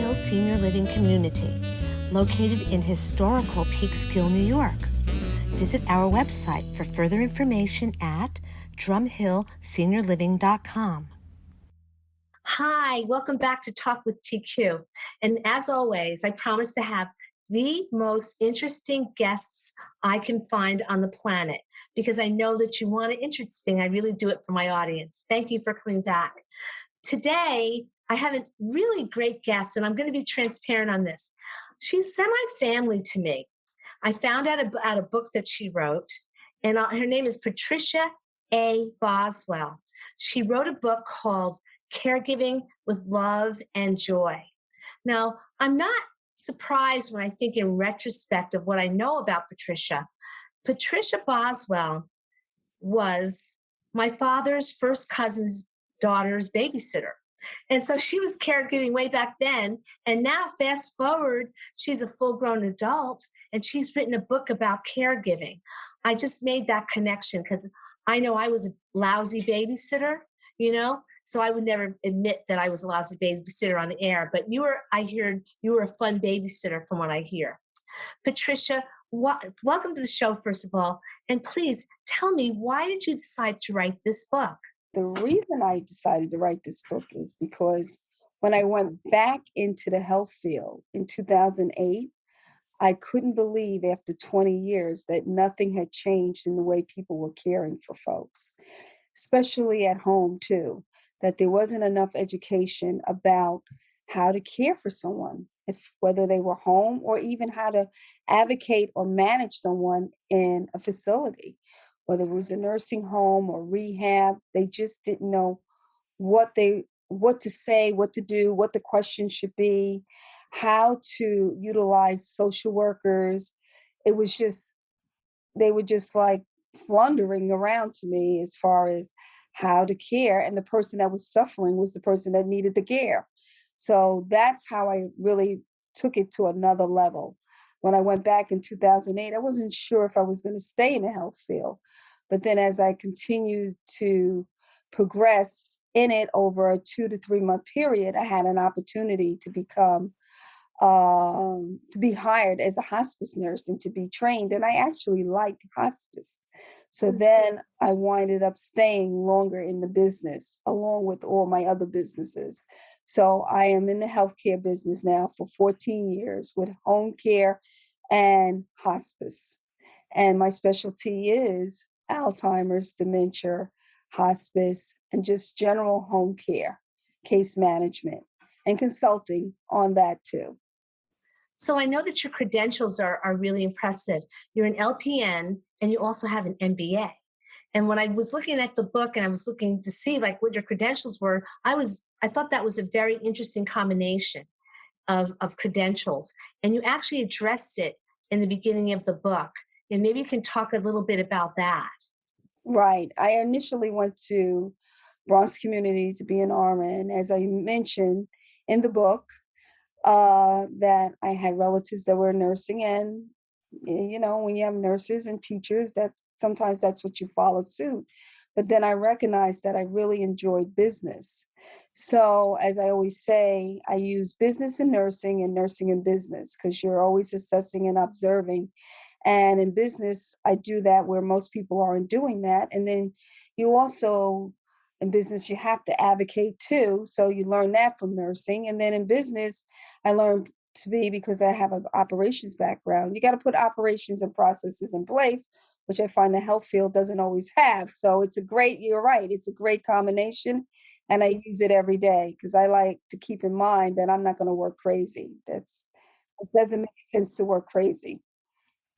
Hill Senior Living Community, located in historical Peekskill, New York. Visit our website for further information at drumhillseniorliving.com. Hi, welcome back to Talk with TQ. And as always, I promise to have the most interesting guests I can find on the planet, because I know that you want it interesting. I really do it for my audience. Thank you for coming back. Today, I have a really great guest, and I'm going to be transparent on this. She's semi-family to me. I found out about a book that she wrote, and her name is Patricia A. Boswell. She wrote a book called Caregiving with Love and Joy. Now, I'm not surprised when I think in retrospect of what I know about Patricia. Patricia Boswell was my father's first cousin's daughter's babysitter. And so she was caregiving way back then. And now fast forward, she's a full-grown adult and she's written a book about caregiving. I just made that connection because I know I was a lousy babysitter, so I would never admit that I was a lousy babysitter on the air. But I heard you were a fun babysitter from what I hear. Patricia, welcome to the show, first of all. And please tell me, why did you decide to write this book? The reason I decided to write this book is because when I went back into the health field in 2008, I couldn't believe after 20 years that nothing had changed in the way people were caring for folks, especially at home too, that there wasn't enough education about how to care for someone, whether they were home or even how to advocate or manage someone in a facility. Whether it was a nursing home or rehab, they just didn't know what to say, what to do, what the questions should be, how to utilize social workers. It was just, they were just like floundering around to me as far as how to care. And the person that was suffering was the person that needed the care. So that's how I really took it to another level. When I went back in 2008, I wasn't sure if I was going to stay in the health field. But then as I continued to progress in it over a 2 to 3 month period, I had an opportunity to be hired as a hospice nurse and to be trained. And I actually liked hospice. So then I winded up staying longer in the business along with all my other businesses. So I am in the healthcare business now for 14 years with home care and hospice. And my specialty is Alzheimer's, dementia, hospice, and just general home care, case management, and consulting on that too. So I know that your credentials are really impressive. You're an LPN and you also have an MBA. And when I was looking at the book and I was looking to see like what your credentials were, I thought that was a very interesting combination of credentials. And you actually addressed it in the beginning of the book. And maybe you can talk a little bit about that. Right. I initially went to Bronx community to be an RN. As I mentioned in the book, that I had relatives that were nursing, and when you have nurses and teachers, that sometimes that's what you follow suit. But then I recognized that I really enjoyed business. So as I always say, I use business and nursing and business, because you're always assessing and observing. And in business, I do that where most people aren't doing that. And then you also, in business, you have to advocate too. So you learn that from nursing. And then in business, I learned to be, because I have an operations background, you got to put operations and processes in place, which I find the health field doesn't always have. So you're right, it's a great combination. And I use it every day because I like to keep in mind that I'm not going to work crazy. It doesn't make sense to work crazy.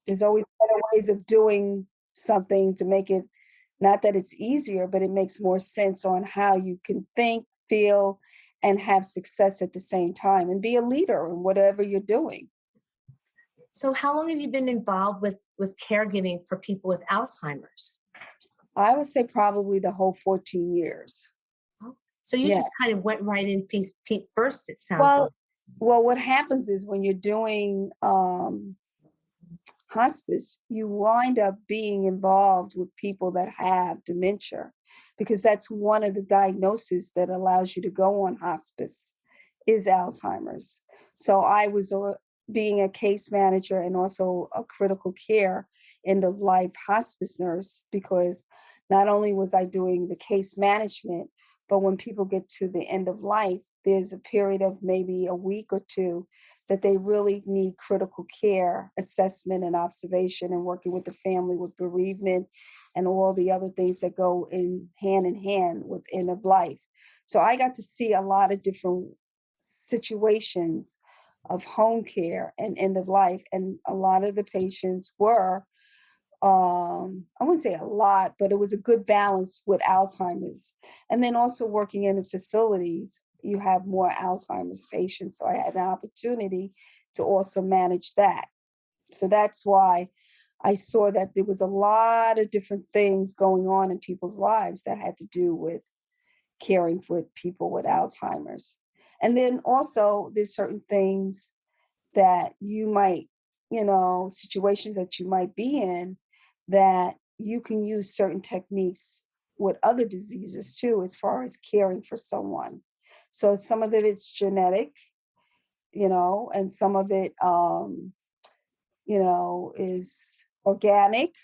There's always better ways of doing something to make it, not that it's easier, but it makes more sense on how you can think, feel, and have success at the same time and be a leader in whatever you're doing. So how long have you been involved with caregiving for people with Alzheimer's? I would say probably the whole 14 years. So you just kind of went right in feet first, it sounds like. Well, what happens is when you're doing hospice, you wind up being involved with people that have dementia, because that's one of the diagnoses that allows you to go on hospice is Alzheimer's. So I was being a case manager and also a critical care end of life hospice nurse, because not only was I doing the case management, but when people get to the end of life, there's a period of maybe a week or two that they really need critical care assessment and observation, and working with the family with bereavement and all the other things that go in hand with end of life. So I got to see a lot of different situations of home care and end of life. And a lot of the patients were, I wouldn't say a lot, but it was a good balance with Alzheimer's. And then also working in the facilities, you have more Alzheimer's patients. So I had the opportunity to also manage that. So that's why I saw that there was a lot of different things going on in people's lives that had to do with caring for people with Alzheimer's. And then also there's certain things that you might, situations that you might be in, that you can use certain techniques with other diseases too, as far as caring for someone. So some of it's genetic, and some of it, is organic.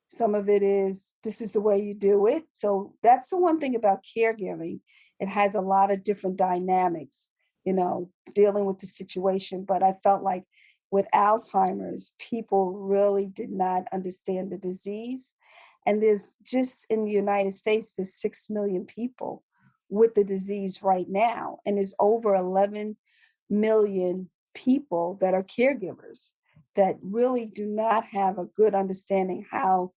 Some of it is, this is the way you do it. So that's the one thing about caregiving. It has a lot of different dynamics, dealing with the situation. But I felt like with Alzheimer's, people really did not understand the disease. And there's just in the United States, there's 6 million people with the disease right now. And there's over 11 million people that are caregivers that really do not have a good understanding how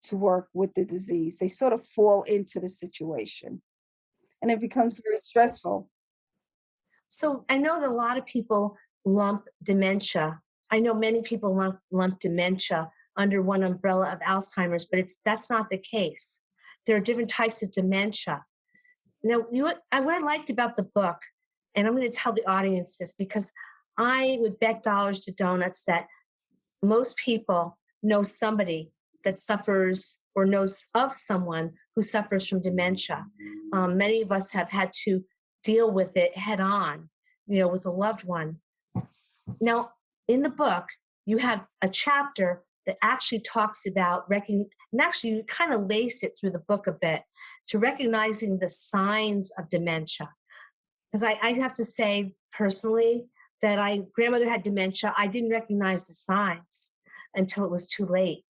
to work with the disease. They sort of fall into the situation and it becomes very stressful. So I know that a lot of people lump dementia. I know many people lump dementia under one umbrella of Alzheimer's, but that's not the case. There are different types of dementia. Now, what I liked about the book, and I'm going to tell the audience this because I would bet dollars to donuts that most people know somebody that suffers or knows of someone who suffers from dementia. Many of us have had to deal with it head on, with a loved one. Now, in the book, you have a chapter that actually talks about and actually you kind of lace it through the book a bit to recognizing the signs of dementia. Because I have to say personally that grandmother had dementia. I didn't recognize the signs until it was too late.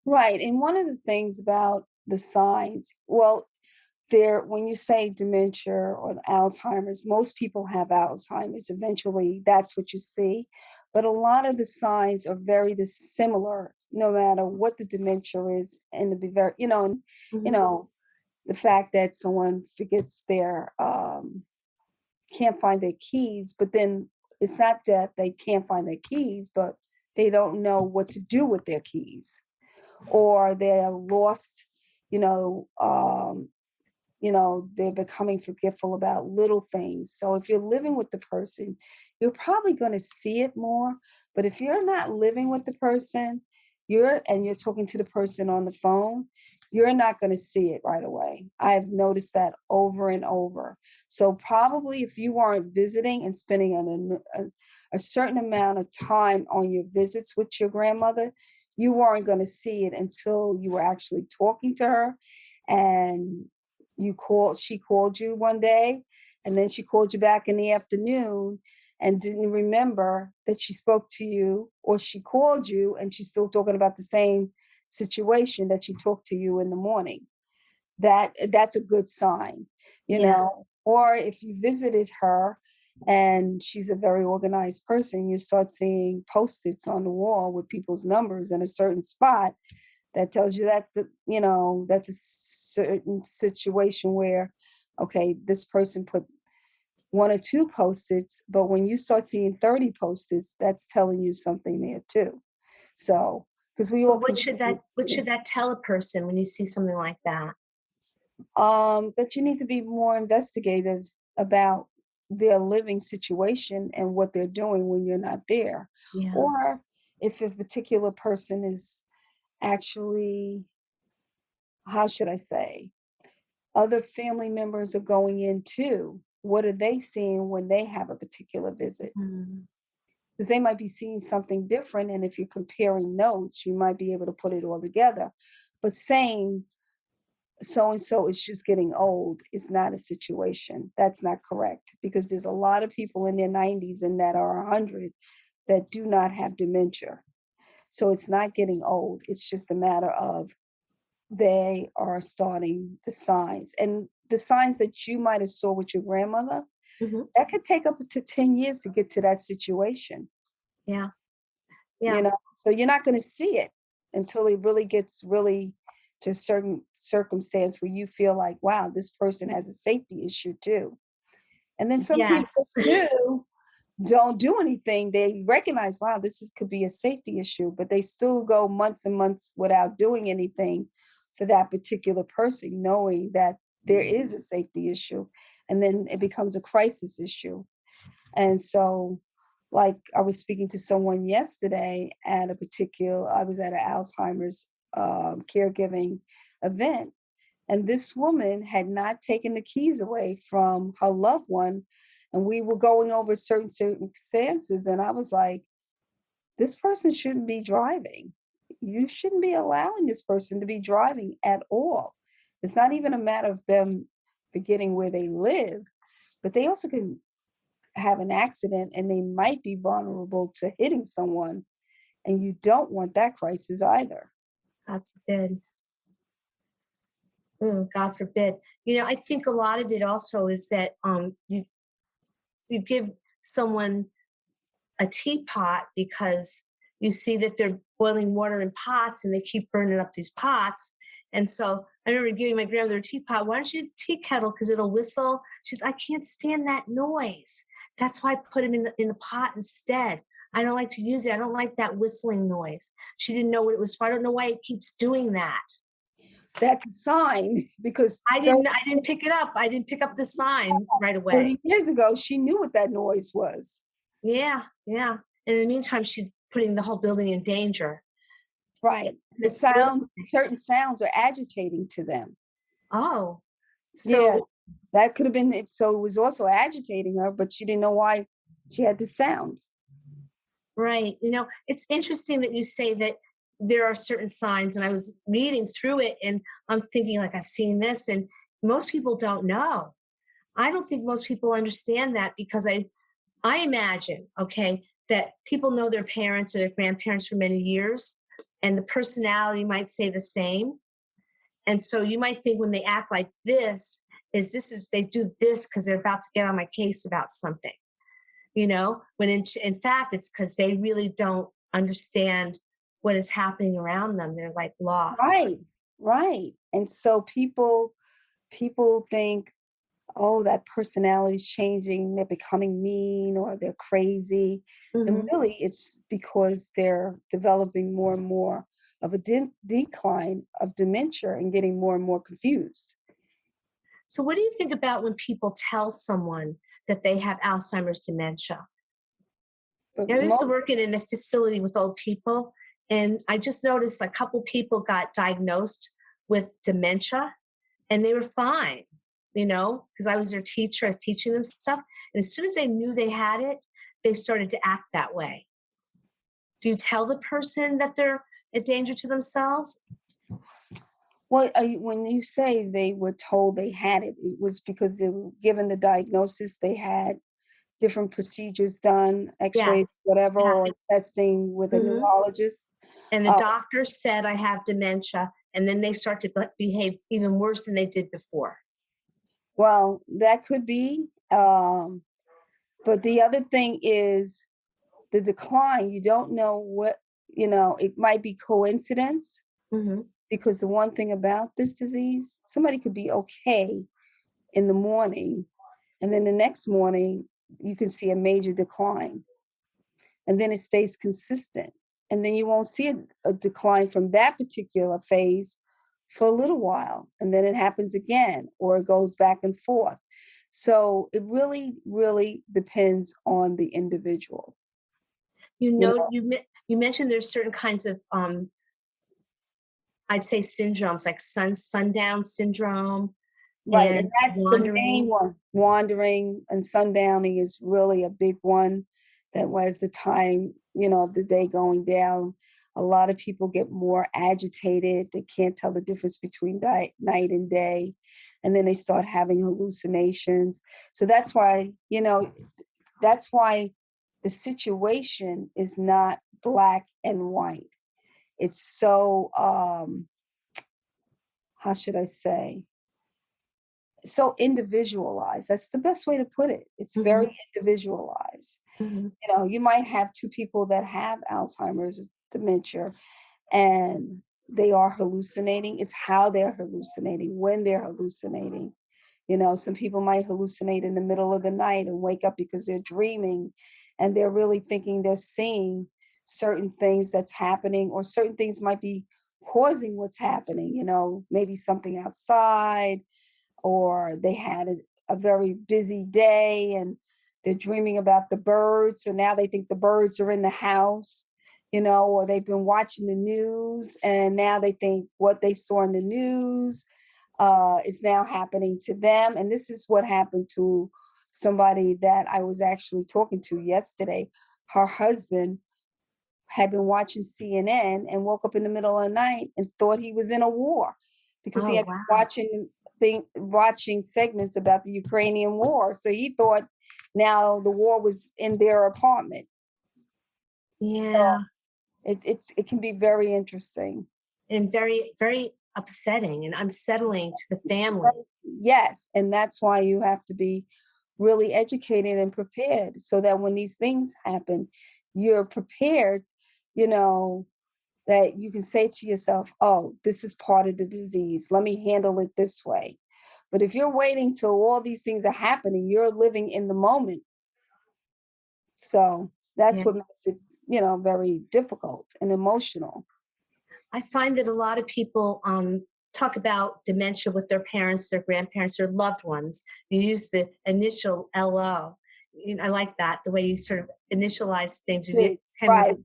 Right. And one of the things about the signs, well, there, when you say dementia or the Alzheimer's, most people have Alzheimer's. Eventually, that's what you see. But a lot of the signs are very similar, no matter what the dementia is, and you Mhm. know, the fact that someone forgets can't find their keys, but then it's not that they can't find their keys, but they don't know what to do with their keys, or they're lost, you know, um, they're becoming forgetful about little things. So if you're living with the person, you're probably going to see it more. But if you're not living with the person, you're talking to the person on the phone, you're not going to see it right away. I've noticed that over and over. So probably if you weren't visiting and spending a certain amount of time on your visits with your grandmother, you weren't going to see it until you were actually talking to her, and she called you one day, and then she called you back in the afternoon and didn't remember that she spoke to you, or she called you and she's still talking about the same situation that she talked to you in the morning. That's a good sign, Yeah. or if you visited her and she's a very organized person, you start seeing post-its on the wall with people's numbers in a certain spot. That tells you that's a certain situation where, okay, this person put one or two post-its, but when you start seeing 30 post-its, that's telling you something there too. So, because we So all what can, should that tell a person when you see something like that? that you need to be more investigative about their living situation and what they're doing when you're not there. Yeah. Or if a particular person is actually, how should I say, other family members are going in too. what are they seeing when they have a particular visit? Mm. Because they might be seeing something different. And if you're comparing notes, you might be able to put it all together. But saying so and so is just getting old is not a situation. That's not correct because there's a lot of people in their 90s and that are 100 that do not have dementia. So it's not getting old. It's just a matter of they are starting the signs. And the signs that you might have saw with your grandmother, Mhm. that could take up to 10 years to get to that situation, Yeah. you Yeah. know? So you're not going to see it until it really gets really to a certain circumstance where you feel like, wow, this person has a safety issue too. And then some people Yes. too don't do anything. They recognize, wow, could be a safety issue, but they still go months and months without doing anything for that particular person, knowing that there is a safety issue. And then it becomes a crisis issue. And so, like I was speaking to someone yesterday at I was at an Alzheimer's caregiving event, and this woman had not taken the keys away from her loved one. And we were going over certain circumstances, and I was like, this person shouldn't be driving. You shouldn't be allowing this person to be driving at all. It's not even a matter of them forgetting where they live, but they also can have an accident and they might be vulnerable to hitting someone. And you don't want that crisis either. God forbid. God forbid. You know, I think a lot of it also is that you give someone a teapot because you see that they're boiling water in pots and they keep burning up these pots. And so I remember giving my grandmother a teapot. Why don't you use a tea kettle because it'll whistle? She's, I can't stand that noise. That's why I put him in the pot instead. I don't like to use it. I don't like that whistling noise. She didn't know what it was for. I don't know why it keeps doing that. That's a sign because I didn't pick it up. I didn't pick up the sign right away. 30 years ago, she knew what that noise was. Yeah, yeah. And in the meantime, she's putting the whole building in danger. Right. The This little sounds, certain sounds are agitating to them. Oh, Yeah, so that could have been it. So it was also agitating her, but she didn't know why she had the sound. right. You know, it's interesting that you say that there are certain signs, and I was reading through it, and I'm thinking like I've seen this, and most people don't know. I don't think most people understand that because I imagine, okay, that people know their parents or their grandparents for many years, and the personality might say the same. And so you might think when they act like this is they do this because they're about to get on my case about something, you know, when in fact it's because they really don't understand what is happening around them. They're like lost. Right, right. And so people think, oh, that personality's changing, they're becoming mean or they're crazy. And Mhm. really it's because they're developing more and more of a decline of dementia and getting more and more confused. So what do you think about when people tell someone that they have Alzheimer's dementia? But You know, I used to most work in a facility with old people, and I just noticed a couple people got diagnosed with dementia, and they were fine, you know, because I was their teacher, I was teaching them stuff. And as soon as they knew they had it, they started to act that way. Do you tell the person that they're a danger to themselves? well, when you say they were told they had it, it was because they were given the diagnosis, they had different procedures done, x-rays, Yes. whatever, Yeah. or testing with a Mhm. neurologist. And the Uh, doctor said I have dementia, and then they start to behave even worse than they did before. well, that could be. But the other thing is the decline. You don't know what, it might be coincidence Mhm. because the one thing about this disease, somebody could be okay in the morning, and then the next morning, you can see a major decline. And then it stays consistent. And then you won't see a decline from that particular phase for a little while. And then it happens again, or it goes back and forth. So it really, really depends on the individual. You You know, know, you mentioned there's certain kinds of I'd say syndromes like sundown syndrome. Right, and and that's the main wandering. one. Wandering and sundowning is really a big one. That was the time, of the day going down. A lot of people get more agitated. They can't tell the difference between night and day. And then they start having hallucinations. So that's why the situation is not black and white. It's so, how should I say? So individualized. That's the best way to put it. It's Mhm, very individualized. mhm. You might have two people that have Alzheimer's, dementia, and they are hallucinating. It's how they're hallucinating, when they're hallucinating. Some people might hallucinate in the middle of the night and wake up because they're dreaming and they're really thinking they're seeing certain things that's happening, or certain things might be causing what's happening, maybe something outside, or they had a very busy day and they're dreaming about the birds. So now they think the birds are in the house, or they've been watching the news and now they think what they saw in the news is now happening to them. And this is what happened to somebody that I was actually talking to yesterday. Her husband had been watching CNN and woke up in the middle of the night and thought he was in a war because he Oh, had been wow. watching segments about the Ukrainian war. So he thought now the war was in their apartment. So Yeah, it can be very interesting. and very, very upsetting and unsettling to the family. Yes, and that's why you have to be really educated and prepared so that when these things happen, you're prepared, you know, that you can say to yourself, oh, this is part of the disease. Let me handle it this way. But if you're waiting till all these things are happening, you're living in the moment. So that's Yeah. what makes it, very difficult and emotional. I find that a lot of people talk about dementia with their parents, their grandparents, their loved ones. You use the initial LO. I like that, the way you sort of initialize things. You kind of, Right. so it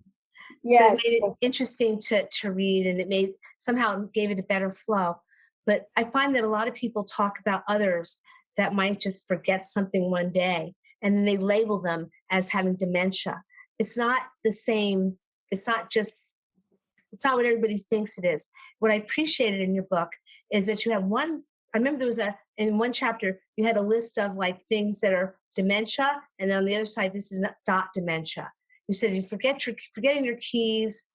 Yes. made it interesting to read, and it made somehow it gave it a better flow. But I find that a lot of people talk about others that might just forget something one day, and then they label them as having dementia. It's not the same. It's not just, it's not what everybody thinks it is. What I appreciated in your book is that you have one. I remember there was in one chapter you had a list of like things that are dementia, and then on the other side, this is not dementia. You said forgetting your keys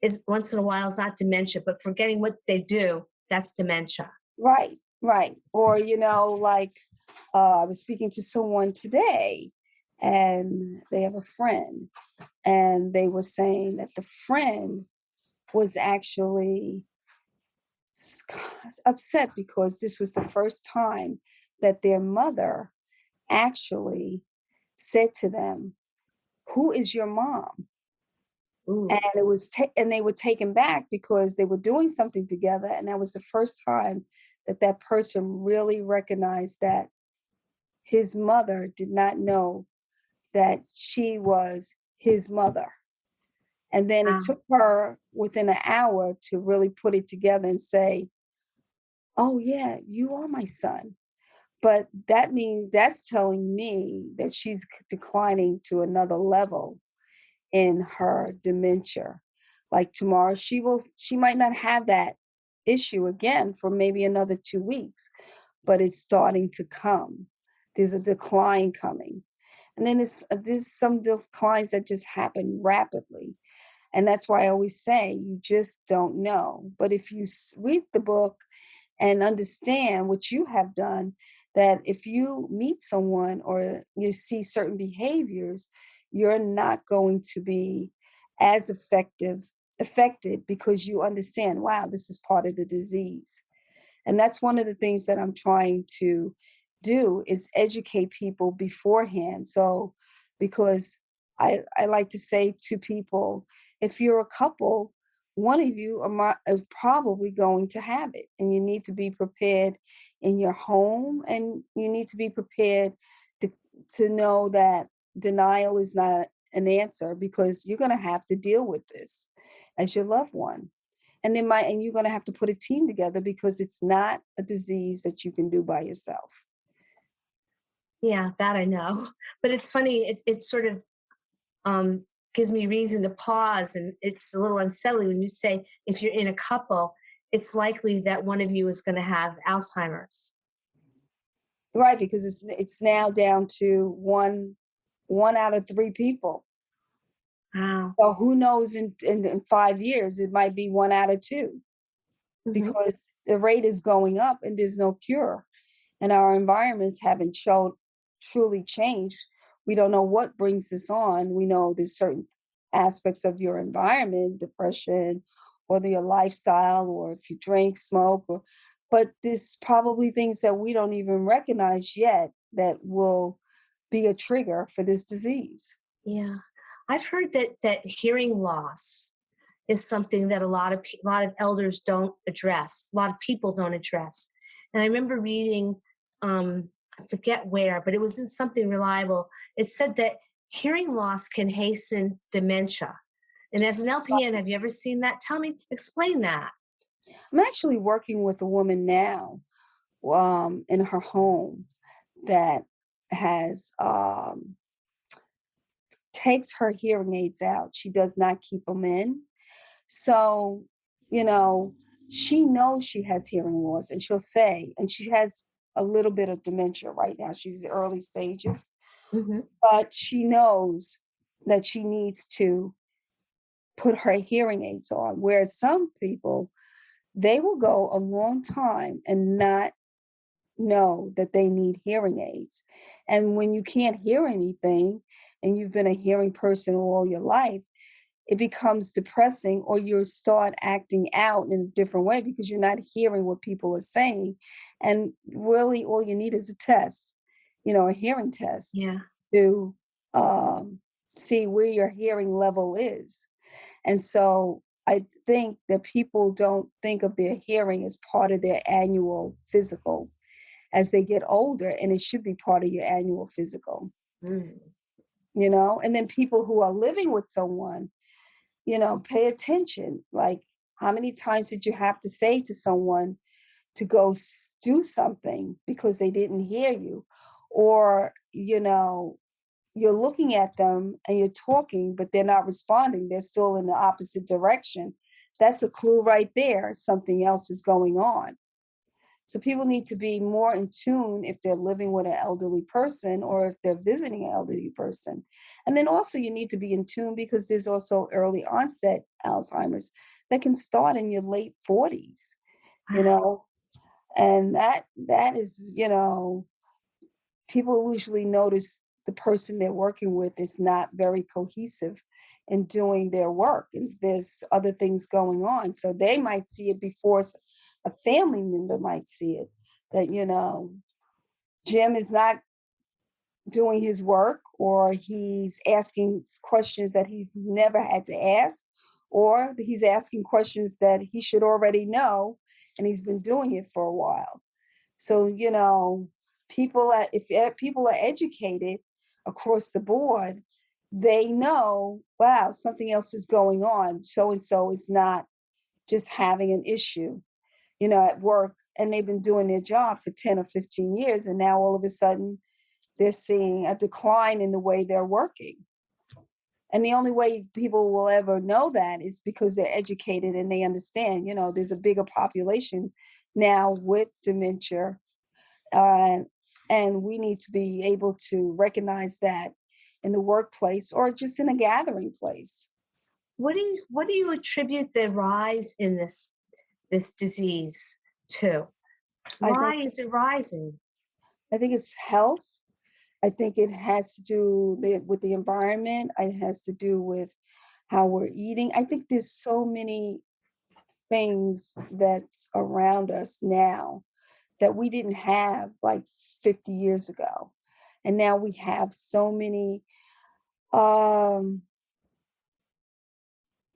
is once in a while is not dementia, but forgetting what they do, that's dementia. Right. Right. Or, like I was speaking to someone today and they have a friend and they were saying that the friend was actually upset because this was the first time that their mother actually said to them, "Who is your mom?" And Ooh, and they were taken back because they were doing something together, and that was the first time that that person really recognized that his mother did not know that she was his mother. And then it wow. took her within an hour to really put it together and say, "Oh yeah, you are my son." But that means that's telling me that she's declining to another level in her dementia. Like tomorrow, she might not have that issue again for maybe another 2 weeks, but it's starting to come. There's a decline coming. And then there's some declines that just happen rapidly. And that's why I always say you just don't know. But if you read the book and understand what you have done, that if you meet someone or you see certain behaviors, you're not going to be as affected because you understand, wow, this is part of the disease. And that's one of the things that I'm trying to do is educate people beforehand. So because I like to say to people, if you're a couple, one of you is probably going to have it, and you need to be prepared in your home, and you need to be prepared to, to know that denial is not an answer because you're going to have to deal with this as your loved one. and you're going to have to put a team together because it's not a disease that you can do by yourself. Yeah, that I know. But it's funny, it's sort of um, gives me reason to pause. And it's a little unsettling when you say if you're in a couple, it's likely that one of you is going to have Alzheimer's. Right, because it's now down to one out of three people. Wow. So who knows in 5 years, it might be one out of two Hmm. because the rate is going up and there's no cure. And our environments haven't shown truly changed. We don't know what brings this on. We know there's certain aspects of your environment, depression, or your lifestyle, or if you drink, smoke, but there's probably things that we don't even recognize yet that will be a trigger for this disease. Yeah. I've heard that hearing loss is something that a lot of elders don't address. A lot of people don't address. And I remember reading, I forget where, but it was in something reliable. It said that hearing loss can hasten dementia. And as an LPN, have you ever seen that? Tell me, explain that. I'm actually working with a woman now in her home that has takes her hearing aids out. She does not keep them in. So, you know, she knows she has hearing loss and she'll say, and she has a little bit of dementia right now. She's in the early stages, Hmm. but she knows that she needs to put her hearing aids on. Whereas some people, they will go a long time and not know that they need hearing aids. And when you can't hear anything and you've been a hearing person all your life, it becomes depressing or you start acting out in a different way because you're not hearing what people are saying. And really all you need is a test, a hearing test Yeah. to um, see where your hearing level is. And so I think that people don't think of their hearing as part of their annual physical as they get older, and it should be part of your annual physical, Mm. and then people who are living with someone, pay attention. Like, how many times did you have to say to someone to go do something because they didn't hear you? Or, you're looking at them and you're talking, but they're not responding. They're still in the opposite direction. That's a clue right there. Something else is going on. So people need to be more in tune if they're living with an elderly person or if they're visiting an elderly person. And then also you need to be in tune because there's also early onset Alzheimer's that can start in your late 40s, you Wow. know, and that is, people usually notice the person they're working with is not very cohesive in doing their work and there's other things going on. So they might see it before a family member might see it that, Jim is not doing his work or he's asking questions that he's never had to ask or he's asking questions that he should already know and he's been doing it for a while. So, if people are educated across the board, they know, wow, something else is going on. So and so is not just having an issue, at work, and they've been doing their job for 10 or 15 years. And now all of a sudden they're seeing a decline in the way they're working. And the only way people will ever know that is because they're educated and they understand, there's a bigger population now with dementia. Uh, and we need to be able to recognize that in the workplace or just in a gathering place. What do you attribute the rise in this disease to? I Why think is it rising? I think it's health. I think it has to do with the environment. It has to do with how we're eating. I think there's so many things that's around us now that we didn't have like 50 years ago. And now we have so many um,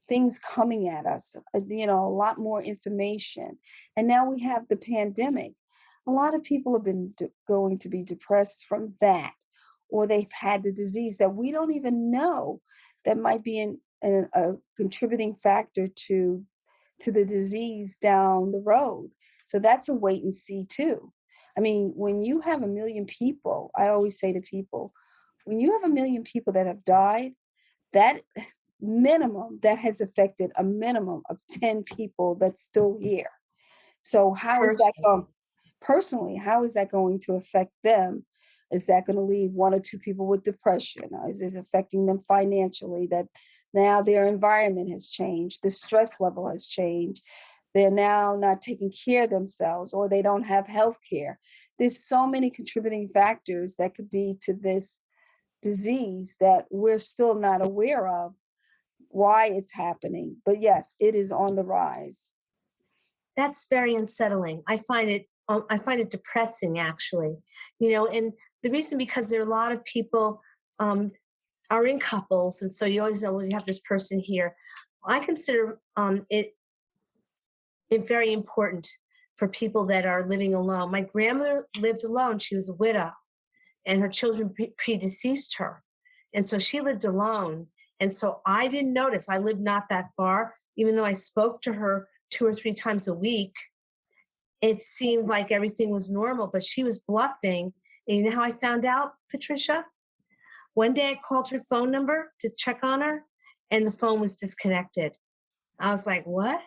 things coming at us, a lot more information. And now we have the pandemic. A lot of people have been going to be depressed from that, or they've had the disease that we don't even know that might be a contributing factor to to the disease down the road. So that's a wait and see too. I mean, when you have a million people, I always say to people, when you have a million people that have died, that minimum that has affected a minimum of 10 people that's still here. So how is that person. going personally, how is that going to affect them? Is that going to leave one or two people with depression? Is it affecting them financially that now their environment has changed, the stress level has changed, they're now not taking care of themselves or they don't have health care. There's so many contributing factors that could be to this disease that we're still not aware of why it's happening. But yes, it is on the rise. That's very unsettling. I find it depressing actually. And the reason because there are a lot of people um, are in couples, and so you always know, well, you have this person here. I consider it very important for people that are living alone. My grandmother lived alone; she was a widow, and her children predeceased her, and so she lived alone. And so I didn't notice. I lived not that far, even though I spoke to her 2 or 3 times a week. It seemed like everything was normal, but she was bluffing. And you know how I found out, Patricia? One day I called her phone number to check on her, and the phone was disconnected. I was like, what?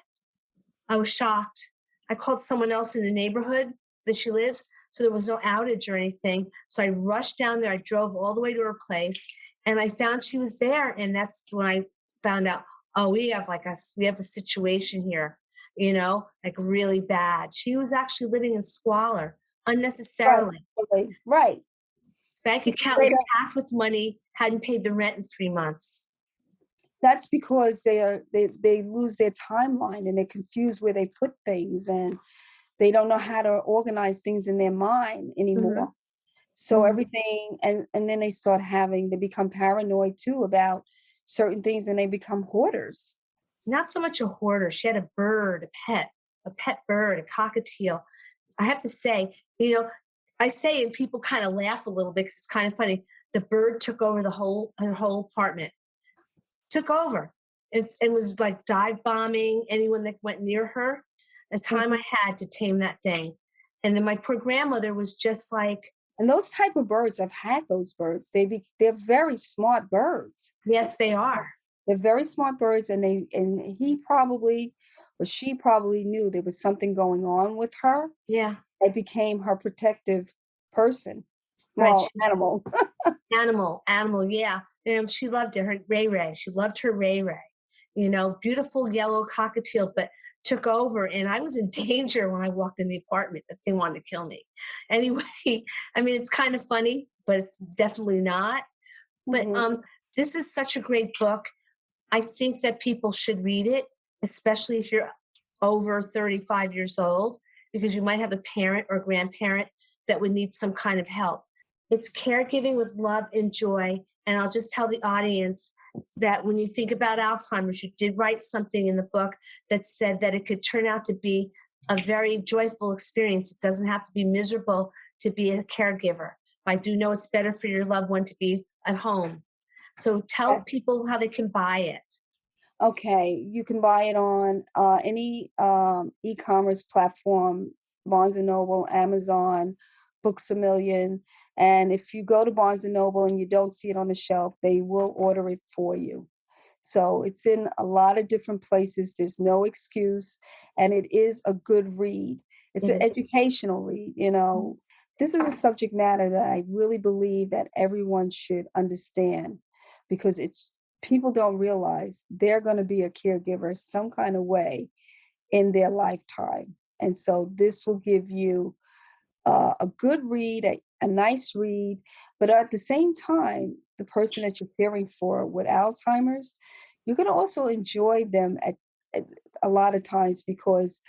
I was shocked. I called someone else in the neighborhood that she lives, so there was no outage or anything. So I rushed down there. I drove all the way to her place, and I found she was there. And that's when I found out, oh, we have a situation here, like really bad. She was actually living in squalor Right, unnecessarily. really, right. Bank Because account they was don't, packed with money, hadn't paid the rent in 3 months. that's because they lose their timeline and they're confused where they put things and they don't know how to organize things in their mind anymore. Mhm, So mhm. everything and then they become paranoid too about certain things and they become hoarders. Not so much a hoarder. She had a bird, a pet bird, a cockatiel. I have to say, I say, and people kind of laugh a little bit because it's kind of funny. The bird took over her whole apartment, took over. And was like dive bombing anyone that went near her. The time Mhm. I had to tame that thing. And then my poor grandmother was just like, And those type of birds, I've had those birds. They're very smart birds. yes, they are. They're very smart birds, and he probably or she probably knew there was something going on with her. Yeah, It became her protective person. right. Well, animal. Animal, yeah. She loved it. Her Ray Ray. She loved her Ray Ray. Beautiful yellow cockatiel, but took over, and I was in danger when I walked in the apartment. The thing wanted to kill me. Anyway, I mean, it's kind of funny, but it's definitely not. But Mhm. this is such a great book. I think that people should read it, especially if you're over 35 years old, because you might have a parent or grandparent that would need some kind of help. It's caregiving with love and joy. And I'll just tell the audience that when you think about Alzheimer's, you did write something in the book that said that it could turn out to be a very joyful experience. It doesn't have to be miserable to be a caregiver. I do know it's better for your loved one to be at home. So tell people how they can buy it. Okay, you can buy it on any e-commerce platform, Barnes and Noble, Amazon, Books a Million. And if you go to Barnes and Noble and you don't see it on the shelf, they will order it for you. So it's in a lot of different places. There's no excuse, and it is a good read. It's an It educational read. is. This is a subject matter that I really believe that everyone should understand because it's people don't realize they're going to be a caregiver some kind of way in their lifetime. And so this will give you a good read, a nice read, but at the same time, the person that you're caring for with Alzheimer's, you're going to also enjoy them at a lot of times because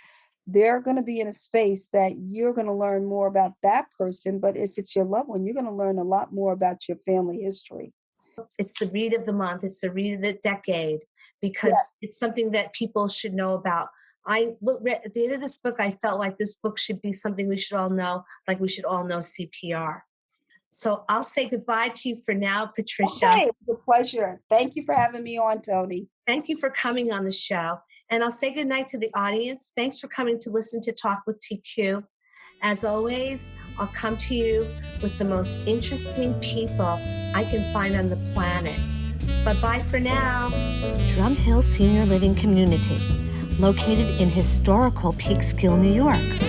they're going to be in a space that you're going to learn more about that person. But if it's your loved one, you're going to learn a lot more about your family history. It's the read of the month. It's the read of the decade Yeah. because it's something that people should know about. At the end of this book. I felt like this book should be something we should all know, like we should all know CPR. So I'll say goodbye to you for now, Patricia. Okay, it was a pleasure. Thank you for having me on, Tony. Thank you for coming on the show. And I'll say goodnight to the audience. Thanks for coming to listen to Talk with TQ. As always, I'll come to you with the most interesting people I can find on the planet. Bye-bye for now. Drum Hill Senior Living Community, located in historical Peekskill, New York.